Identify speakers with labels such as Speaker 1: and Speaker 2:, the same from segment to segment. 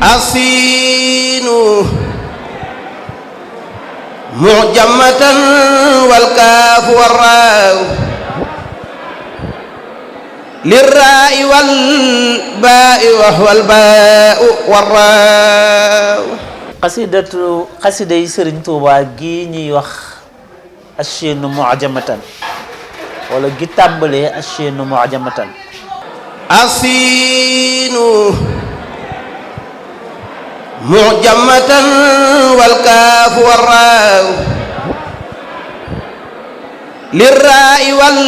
Speaker 1: asiinu mu'jamatan wal kaafu war raaw lirraa'i wal baa'i wal baa'u war raaw.
Speaker 2: xasida yi Sëriñ Tuubaa gi ñuy wax asiinu mu'jamatan wala gi tàmbalee asiinu mu'jamatan.
Speaker 1: asiinu mu'jamatan wal kaafu war raaw lirraa'i wal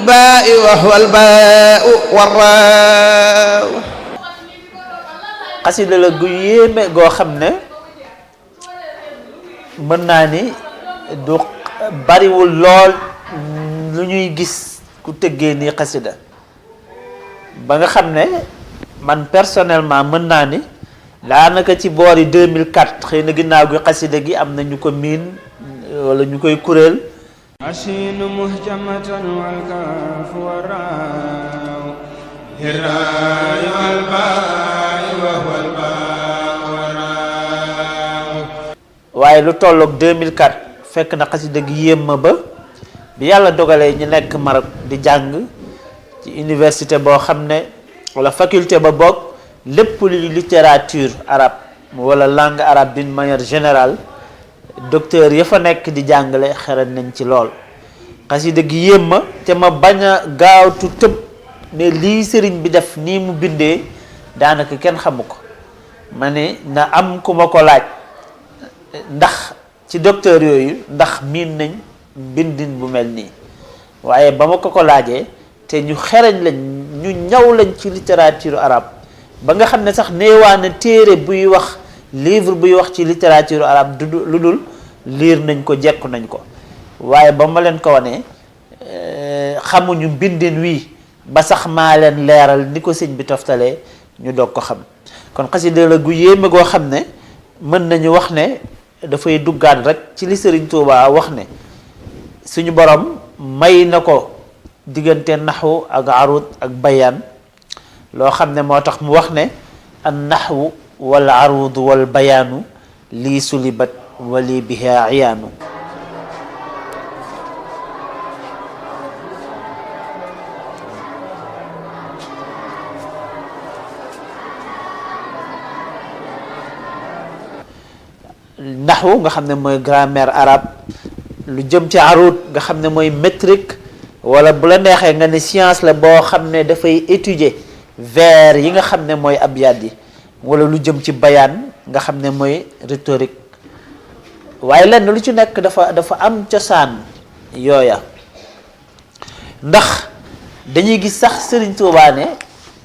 Speaker 1: baa'i wal baa'u war raaw.
Speaker 2: xasida la gu yéeme goo xam ne mën naa ni du bariwul lool lu ñuy gis ku tëggee nii xasida ba nga xam ne man personnellement mën naa ni daanaka ci boori 2004 xëy na ginnaaw gi xasida gi am na ñu ko miin wala ñu koy kuréel.
Speaker 3: asiinu muhjamatan wal kaafu war raaw hirraay wal baay wal baa war raaw.
Speaker 2: waaye lu tolloog 2004 fekk na xasida gi yéem ma ba bi yàlla dogalee ñu nekk Maroc di jàng ci université boo xam ne wala faculté ba bokk lépp lu littérature arabe wala langue arabe d'une manière générale docteur ya fa nekk di jàngale xeran nañ ci lool. xasida gi yéem ma te ma bañ a gaawtu tëb ne lii sëriñ bi def nii mu bindee daanaka kenn xamu ko ma ne na am ku ma ko laaj ndax ci docteur yooyu ndax miin nañ bindin bu mel nii. waaye ba ma ko laajee te ñu xereñ lañ ñu ñaw lañ ci littérature arabe ba nga xam ne sax neewaana téere buy wax livre buy wax ci littérature arabe lu dul liir nañ ko jekku nañ ko. waaye ba ma leen ko wanee xamuñu bindin wii ba sax maa leen leeral ni ko sëñ bi toftalee ñu doog ko xam. kon xasida la gu yéeme goo xam ne mën nañu wax ne dafay duggaat rek ci li Sëriñ Tuubaa wax ne suñu borom may na ko diggante naxwu ak arud ak bayaan loo xam ne moo tax mu wax ne an naxwu wal arud wal bayaanu lii sulibat wali biha iyaanu. naxwu nga xam ne mooy grammaire arabe lu jëm ci arud nga xam ne mooy métrique wala bu la neexee nga ne science la boo xam ne dafay étudier vers yi nga xam ne mooy abyaat yi wala lu jëm ci bayaan nga xam ne mooy rhétorique. waaye lenn lu ci nekk dafa am cosaan yooya ndax dañuy gis sax Sëriñ Tuubaa ne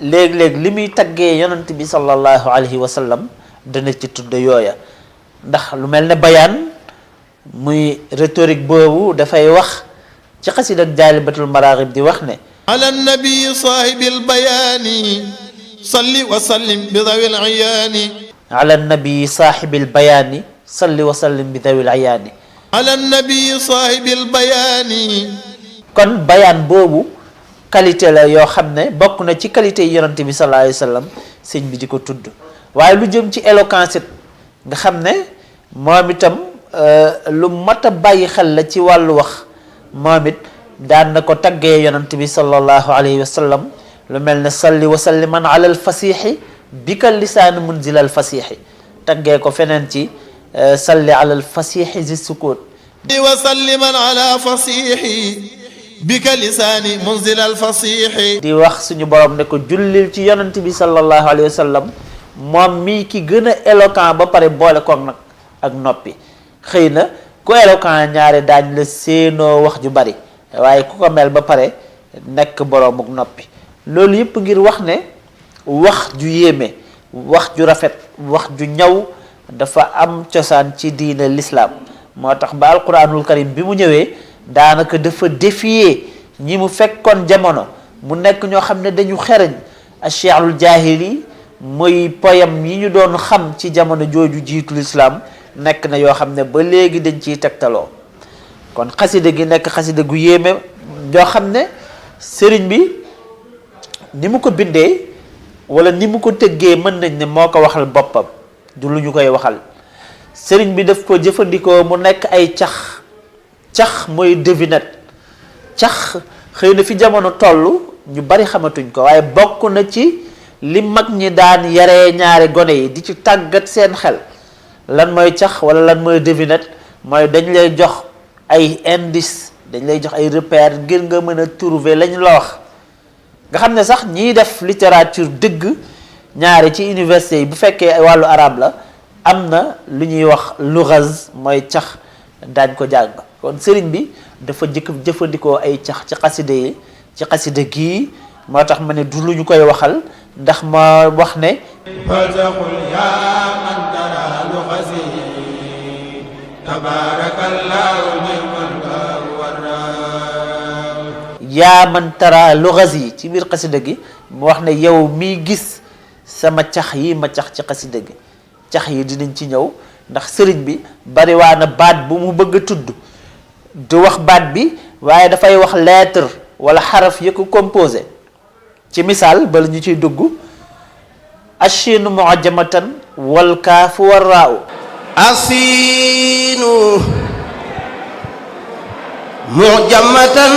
Speaker 2: léeg-léeg li muy taggee yonent bi sallallahu alayhi wa sallam dana ci tudd yooya. ndax lu mel ne bayaan muy rhétorique boobu dafay wax ci xasida ak jaalibatul maraaxib di wax ne
Speaker 4: ala nabi saahibil bayaani salli wa sallim bi dawil ayaani
Speaker 2: ala nabi saahibil bayaani salli wa sallim bi dawil ayaani
Speaker 4: ala nabi saahibil bayaani.
Speaker 2: kon bayaan boobu qualité la yoo xam ne bokk na ci qualité yi yonante bi sallallahu alayhi wa sallam sëñ bi di ko tudd. waaye lu jëm ci éloquence nga xam ne moom itam lu mat a bàyyi xel la ci wàllu wax moom it daan na ko taggee yonant bi sallallahu alayhi wa sallam lu mel ne salli wa salliman ala al fasixi bi ka lisaani munzil al fasixi taggee ko feneen ci salli ala al fasixi zi sukut
Speaker 4: wa salliman ala fasixi bi ka lisaani munzil al fasixi
Speaker 2: di wax suñu borom ne ko jullil ci yonant bi sallallahu alayhi wa sallam moom mii ki gën a éloquent ba pare boole koog nag ak noppi. xëy na ku éloquent ñaare daañ la séenoo wax ju bari waaye ku ko mel ba pare nekk boroomuk noppi. loolu yëpp ngir wax ne wax ju yéeme wax ju rafet wax ju ñaw dafa am cosaan ci diine l'islam moo tax ba alquranul karim bi mu ñëwee daanaka dafa défier ñi mu fekkoon jamono mu nekk ñoo xam ne dañu xereñ ash-shi'rul jaahili mooy poème yi ñu doon xam ci jamono jooju jiitu l'islam nekk na yoo xam ne ba léegi dañ ciy tegtaloo. kon xasida gi nekk xasida gu yéeme yoo xam ne sëriñ bi ni mu ko bindee wala ni mu ko tëggee mën nañ ne moo ko waxal boppam du lu ñu koy waxal sëriñ bi daf ko jëfandikoo mu nekk ay cax mooy devinette cax xëy na fi jamono toll ñu bari xamatuñ ko waaye bokk na ci li mag ñi daan yaree ñaari gone yi di ci tàggat seen xel lan mooy cax wala lan mooy devinette mooy dañ lay jox ay indice dañ lay jox ay repère ngir nga mën a trouver lañ la wax nga xam ne sax ñiy def littérature dëgg ñaari ci université yi bu fekkee wàllu arabe la am na lu ñuy wax lughaz mooy cax daañ ko jàng kon sëriñ bi dafa jëfandikoo ay cax ci xaside yi ci xaside gii moo tax ma ne du lu ñu koy waxal ndax ma wax ne
Speaker 3: faltaqul yaa man tara lughasi tabarakallahu ni'mal warra
Speaker 2: yaa man tara lughasi ci biir xaside gi mu wax ne yow miy gis sama cax yi ma cax ci xaside gi cax yi dinañ ci ñëw ndax sëriñ bi bariwaa na baat bu mu bëgg a tudd du wax baat bi waaye dafay wax lettre wala xaraf yi ko composé ci misaal bala ñu ciy dugg ashiinu mu'jamatan wal kaafu war raaw
Speaker 1: asiinu mu'jamatan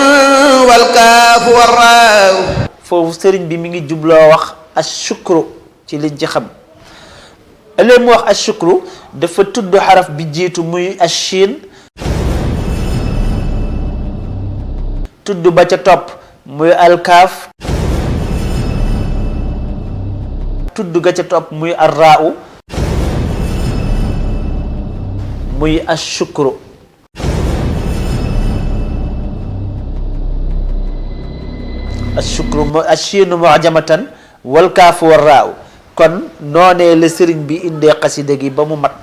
Speaker 1: wal kaafu war raaw
Speaker 2: foofu sëriñ bi mi ngi jubloo wax ashukru ci liñ ci xam ëllëg mu wax ashukru dafa tudd xaraf bi jiitu muy ashiin tudd ba ca topp muy alkaaf tudd ga ca topp muy arraau muy ashukru ashukru ashiinu mu'jamatan wal kaafu war raaw kon noonee la sëriñ bi indee xasida gi ba mu mat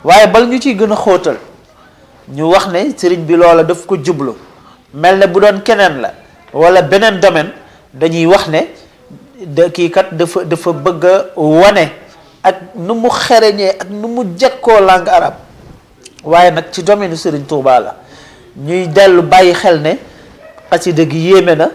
Speaker 2: waaye bal ñu ciy gën a xóotal ñu wax ne sëriñ bi loola daf ko jublu mel ne bu doon keneen la wala beneen domaine dañuy wax ne kii kat dafa bëgg a wane ak nu mu xereñee ak nu mu jekkoo langue arabe waaye nag ci domaine Serigne Touba la ñuy dellu bàyyi xel ne xasida gi yéeme na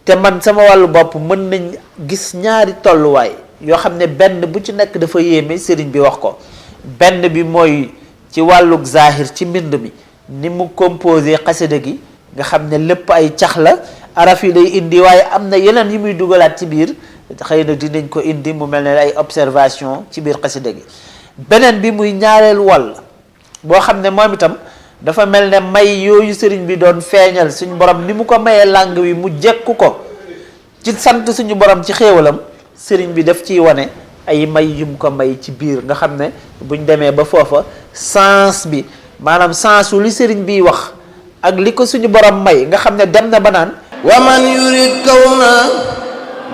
Speaker 2: te man sama wàllu bopp mën nañ gis ñaari tolluwaay yoo xam ne benn bu ci nekk dafa yéeme Serigne bi wax ko benn bi mooy ci wàllug zahir ci mbind mi ni mu composé xasida gi nga xam ne lépp ay cax la araf yi lay indi waaye am na yeneen yi muy dugalaat ci biir xëy na dinañ ko indi mu mel ne ay observation ci biir xasida gi beneen bi muy ñaareelu wàll boo xam ne moom itam dafa mel ne may yooyu sëriñ bi doon feeñal suñu borom ni mu ko mayee langue wi mu jekku ko ci sant suñu borom ci xéewalam sëriñ bi daf ciy wane ay may yum ko may ci biir nga xam ne buñ demee ba foofa sens bi maanaam sensu li sëriñ biy wax ak li ko suñu borom may nga xam ne dem na ba naan
Speaker 1: wa man yurid kawna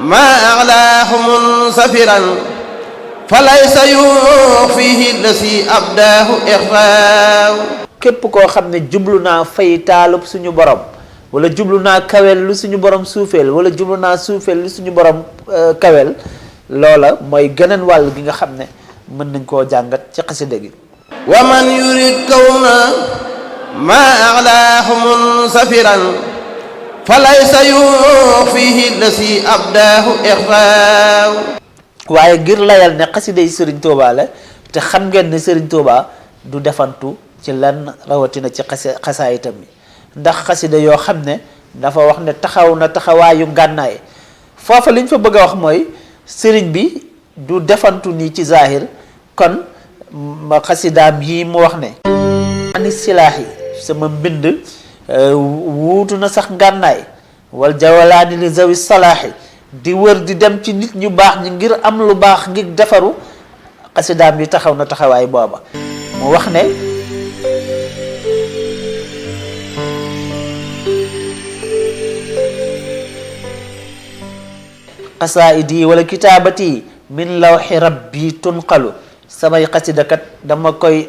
Speaker 1: ma a'laahu munsafiran fa laysa yufihi lasi abdaahu ixfaaw
Speaker 2: képp koo xam ne jublu naa fay taalub suñu borom wala jublu naa kawel lu suñu borom suufeel wala jublu naa suufeel lu suñu borom kawel loola mooy geneen wàll gi nga xam ne mën nañ koo jàngat ci xasida gi
Speaker 1: wa man yurid kawna ma a'laahu munsafiran fa laysa yufihi lasi abdaahu ixfaaw
Speaker 2: waaye ngir layal ne xasida yi Serigne Touba la te xam ngeen ne Serigne Touba du defantu ci lenn rawatina ci xasaayitam yi ndax xasida yoo xam ne dafa wax ne taxaw na taxawaayu ngànnaay foofa liñ fa bëgg a wax mooy sëriñ bi du defantu nii ci zahir kon ma xasidaam yi mu wax ne ani silaahi sama mbind wuutu na sax ngànnaay wal jawalaani li zawi salaahi di wër di dem ci nit ñu baax ñi ngir am lu baax ngir defaru xasidaam yi taxaw na taxawaay booba mu wax ne qasaidi wala kitaabati min lawxi rabbi tunqalu samay xasidakat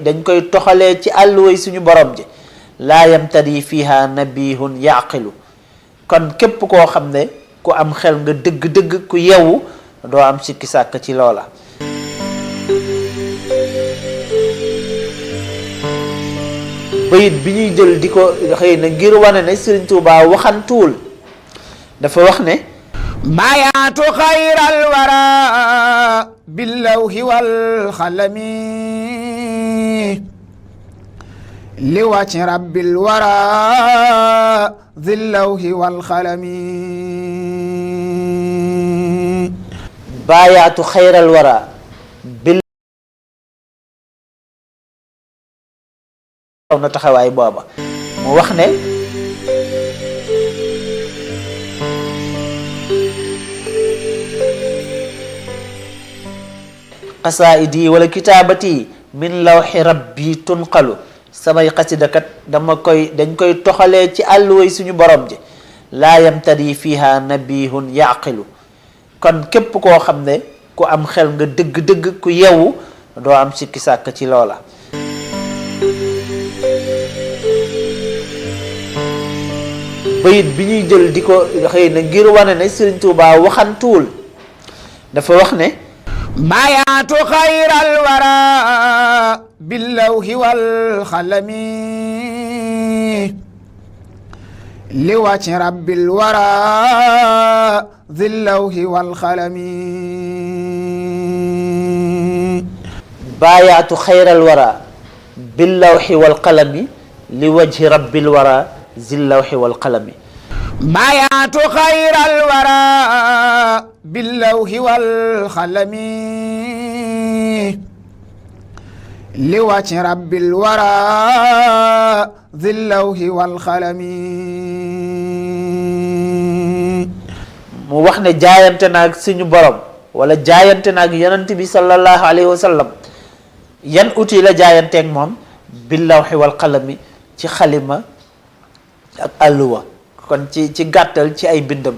Speaker 2: dañ koy toxalee ci àlluway suñu borom ji laa yamtadi fiha nabihun yaqilu kon képp koo xam ne ku am xel nga dëgg-dëgg ku yewu doo am sikki sàkk ci loola bayit bi ñuy jël di ko xëy na ngir wane ne Serigne Touba waxantuwul dafa wax ne
Speaker 5: بايعت خير الورى باللوح والقلم لوجه رب الورى ذي اللوح والقلم
Speaker 2: بايعت خير الورى na taxawaay booba mu wax ne qasaidi wala kitaabati min lawxi rabbi tunqalu samay xasidakat dañ koy toxalee ci àlluway suñu borom ji laa yamtari fiha nabihun yaqilu kon képp koo xam ne ku am xel nga dëgg-dëgg ku yewu doo am sikki sàkk ci loola bayit bi ñuy jël di ko xëy na ngir wane ne Sëriñ Tuubaa waxantuwul dafa wax ne
Speaker 5: بايعت خير الورى باللوح والقلم لوجه رب الورى ذي اللوح والقلم
Speaker 2: بايعت خير الورى باللوح والقلم لوجه رب الورى ذي اللوح والقلم
Speaker 5: بايعت خير الورى باللوح والقلم لوجه رب الورى ذي اللوح والقلم
Speaker 2: mu wax ne jaayante naag suñu borom wala jaayante naag yonent bi sallallahu alayhi wa sallam yan outil la jaayanteeg moom billawxi wal qalami ci xalima ak àlluwa kon ci gàttal ci ay bindam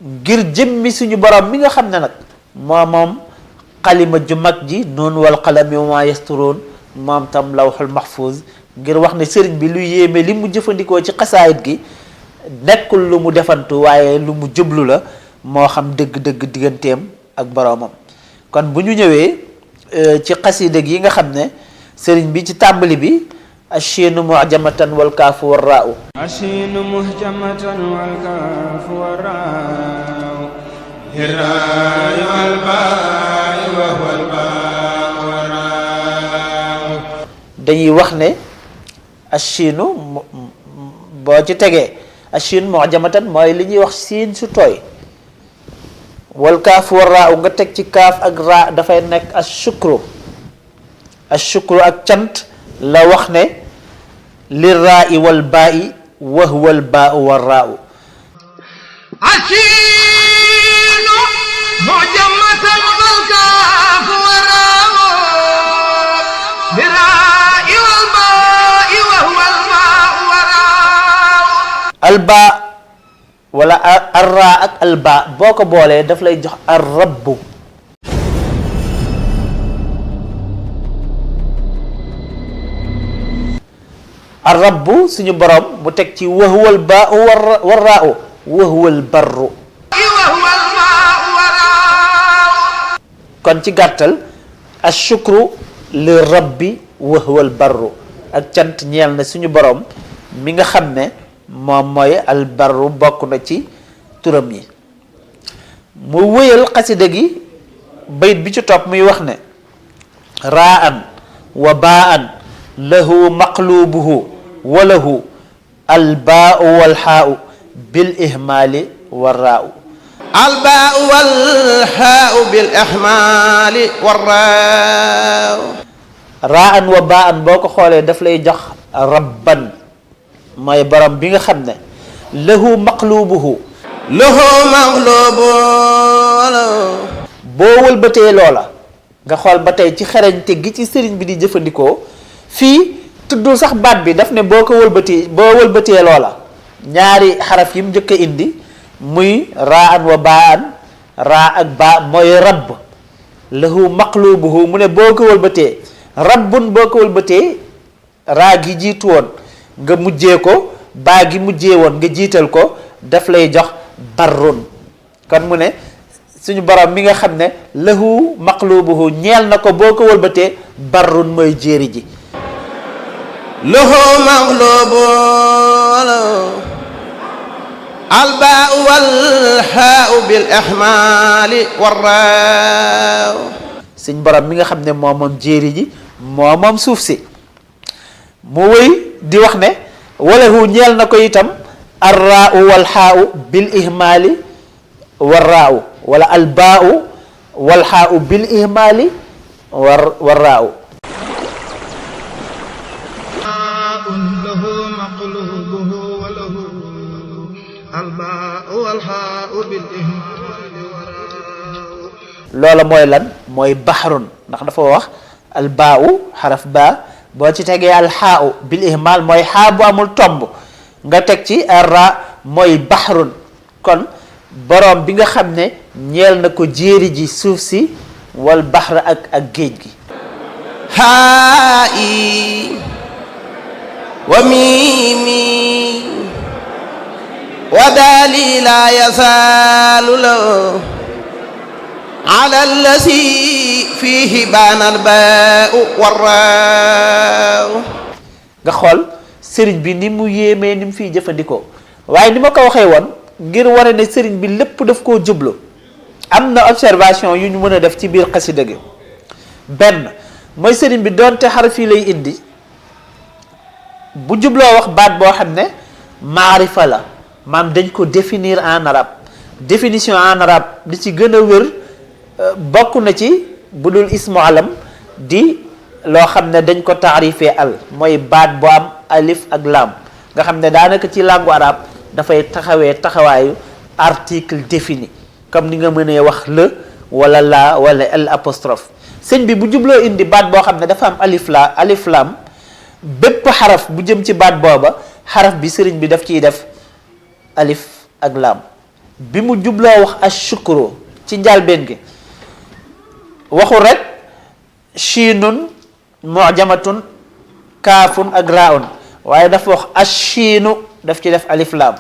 Speaker 2: ngir jëmmi suñu borom mi nga xam ne nag moom xalima ju mag ji noonu wal qalami wa maa yasturoon moom tam lawxul mahfuz ngir wax ne sëriñ bi lu yéeme li mu jëfandikoo ci xasaayit gi nekkul lu mu defantu waaye lu mu jublu la moo xam dëgg-dëgg digganteem ak boroomam kon bu ñu ñëwee ci xasida gi nga xam ne sëriñ bi ci tàmbali bi الشين معجمة والكاف والراء
Speaker 3: الشين مهجمة والكاف والراء الراء والباء وهو الباء والراء
Speaker 2: dañuy wax ne الشين boo ci tegee الشين معجمة mooy li ñuy wax siin su tooy والكاف والراء nga teg ci kaaf ak raa dafay nekk الشكر ak cant la wax ne lirraa'i wal baa'i wa huwa al baa'u war raa'u
Speaker 6: asiinu mujamatan wal kaafu war raa'u lirraa'i wal baa'i wa huwa al baa'u war raa'u
Speaker 2: al baa wala ar raa ak al baa boo ko boolee daf lay jox ar rabbu arrabbu suñu borom mu teg ci wahuwal baau warraau wahuwal barru kon ci gàttal ashukru li rabbi wahuwal barru ak cant ñeel na suñu borom mi nga xam ne moom mooy albarru bokk na ci turam yi mu wëyal xasida gi bayit bi ci topp muy wax ne raan wa baan lahu maqlubuhu wa lahu albaau walxaau bil ihmaali warraau
Speaker 1: الباء والحاء بالإحمال والراء
Speaker 2: raan wa baan boo ko xoolee daf lay jox rabban mooy borom bi nga xam ne lahu maqlubuhu
Speaker 1: له مغلوب
Speaker 2: boo wëlbatee loola nga xool ba tey ci xerañte gi ci sëriñ bi di jëfandikoo fii tuddul sax baat bi daf ne boo wëlbatee loola ñaari xaraf yi mu njëkk a indi muy raan wa baan raa ak baa mooy rabb lahu maqlubuhu mu ne boo ko wëlbatee rabbun boo ko wëlbatee raa gi jiitu woon nga mujjee ko baa gi mujjee woon nga jiital ko daf lay jox barrun kon mu ne suñu borom mi nga xam ne lahu maqlubuhu ñeel na ko boo ko wëlbatee barrun mooy jéeri ji
Speaker 1: له مغلوب الباء والحاء بالإحمال والراو
Speaker 2: suñ borom mi nga xam ne moo moom jéeri ji moo moom suuf si mu wéy di wax ne walahu ñeel na ko itam arraau walxaau bil ihmaali warraau wala albaau walxaau bil ihmaali warraau
Speaker 4: له مقلوبه وله الباء والحاء بالإهمال وراء
Speaker 2: loola mooy lan mooy baxrun ndax dafa wax albaau xaraf ba boo ci tegee alxaau bil ihmal mooy xaa bu amul tomb nga teg ci arra mooy baxrun kon boroom bi nga xam ne ñeel na ko jéeri ji suuf si wal baxra ak géej gi
Speaker 1: haa'i wa miimi wa daali laa yazaalu lahu ala allasi fiihi baana albaa'u warraa'u
Speaker 2: nga xool sëriñ bi ni mu yéemee ni mu fiy jëfandikoo waaye ni ma ko waxee woon ngir wane ne sëriñ bi lépp daf koo jublu am na observation yu ñu mën a def ci biir xasida gi benn mooy sëriñ bi doonte xaraf yi lay indi bu jubloo wax baat boo xam ne maarifa la maam dañ ko définir en arabe définition en arabe li ci gën a wér bokk na ci bu dul ismu alam di loo xam ne dañ ko taarifee al mooy baat bu am alif ak lam nga xam ne daanaka ci langue arabe dafay taxawee taxawaayu article défini comme ni nga mënee wax le wala la wala l apostrophe sëñ bi bu jubloo indi baat boo xam ne dafa am alif lam bépp xaraf bu jëm ci baat booba xaraf bi sëriñ bi daf ciy def alif ak lam bi mu jubloo wax ashukru ci njàlbeen gi waxul rek shiinun mujamatun kaafun ak raun waaye dafa wax ashiinu daf ci def alif lam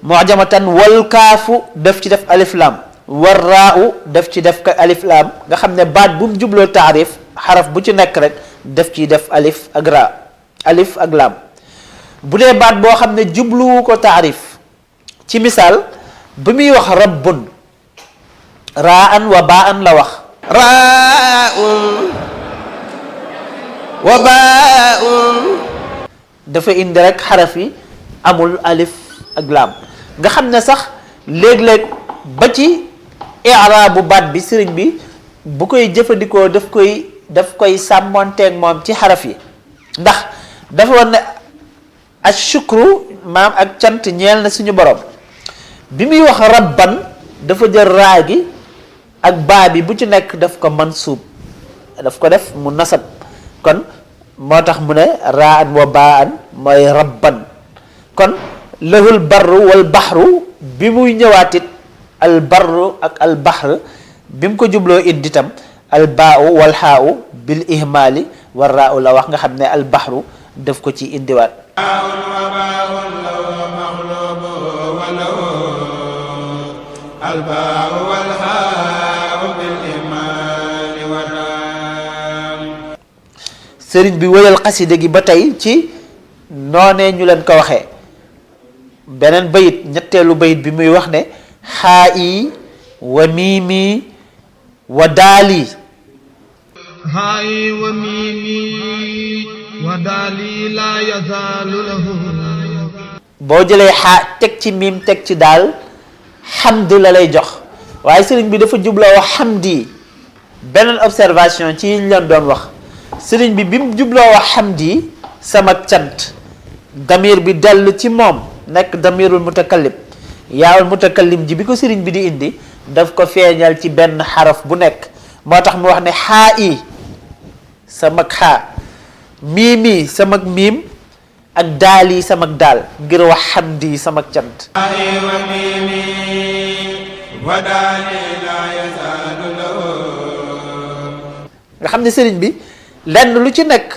Speaker 2: mujamatan wal kaafu daf ci def alif lam war raau daf ci def alif lam nga xam ne baat bu mu jubloo taarif xaraf bu ci nekk rek daf ciy def alif ak ra alif ak lam bu dee baat boo xam ne jubluwu ko taarif ci misaal bi muy wax rabbun raan wa baan la wax
Speaker 1: raa'un wa baa'un
Speaker 2: dafa indi rek xaraf yi amul alif ak lam nga xam ne sax léeg-léeg ba ci i'raabu baat bi sëriñ bi bu koy jëfandikoo daf koy sàmmonteeg moom ci xaraf yi ndax dafa war ne ashukru maam ak cant ñeel na suñu borom bi muy wax rabban dafa jël raa gi ak baa bi bu ci nekk daf ko mansuub daf ko def mu nasab kon moo tax mu ne raan wa baan mooy rabban kon lahul barru wal baxru bi muy ñëwaatit al barru ak al bahr bi mu ko jubloo indi tam al baau wal xaau bil ihmaali war raau la wax nga xam ne al baxru daf ko ci indiwaat sëriñ bi wëyal xaside gi ba tey ci noonee ñu leen ko waxee beneen bayit ñetteelu bayit bi muy wax ne xaa i wa miimi wa daali
Speaker 4: هاي وميمي ودالي لا يزال له
Speaker 2: boo jëlee xaa teg ci miim teg ci daal xamdu la lay jox waaye sëriñ bi dafa jubloo wax xamdi beneen observation ci yiñ leen doon wax sëriñ bi bi mu jubloo wax xamdi sama cant damir bi dellu ci moom nekk damirul mutakallim yaawul mutakallim ji bi ko sëriñ bi di indi daf ko feeñal ci benn xaraf bu nekk moo tax mu wax ne xaa i samak xaa miimi samak miim ak daal yi samak daal ngir wax xamdi samak cant nga xam ne sëriñ bi lenn lu ci nekk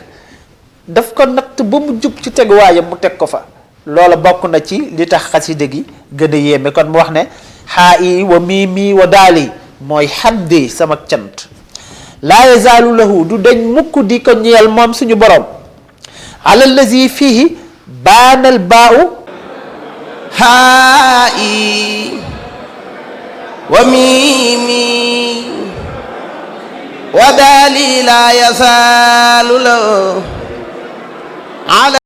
Speaker 2: daf ko natt ba mu jub ci teguwaayam mu teg ko fa loola bokk na ci li tax xasida gi gën a yéeme kon mu wax ne xaa i wa miimi wa daali mooy xamdi samak cant laa yazaalu lahu du dañ mukk di ko ñeel moom suñu borom ala lazi fihi baanal baau
Speaker 1: هائي وميمي ودالي لا يزال له على